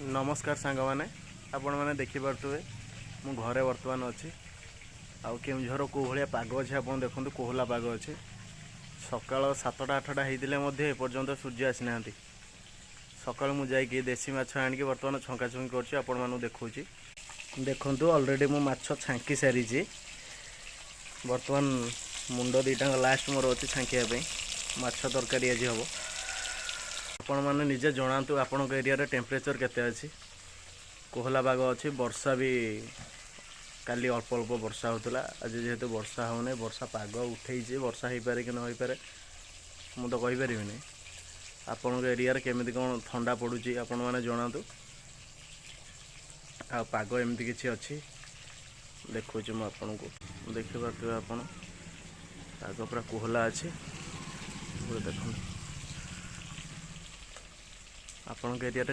नमस्कार सांग मैंने आपण मैंने देखिपे मु घरे बर्तमान अच्छी आउ केउझर को भाया पाग अच्छे आप देखते कोहला पाग अच्छे सकाल 7टा 8टा होते एपर्तंत सूर्य आसी ना सका मुझे देसी माछ आणिक बर्तमान छंका छुंकी कर देखा देखु अलरेडी मु माछ छांकी सारी बर्तमान मुंड दीटा लास्ट मोर अच्छी छांकिया माछ तरकारी आज हम आपण मैंने निजे जनातु आपण एरिया टेम्परेचर केते अच्छी कोहला पाग अच्छी वर्षा भी काली अल्प अल्प वर्षा होता आज जेहेतु वर्षा होने वर्षा पाग उठे वर्षा हो पारे कि न हो पारे मु तो कहीपर आपण एरिया केमी कौन ठंडा पड़ुची आपण मैंने जनातु आ पाग एमती किसी अच्छी देखु आपन को देखिपे आप पाग पूरा कोहला अच्छी देख आपण एरिया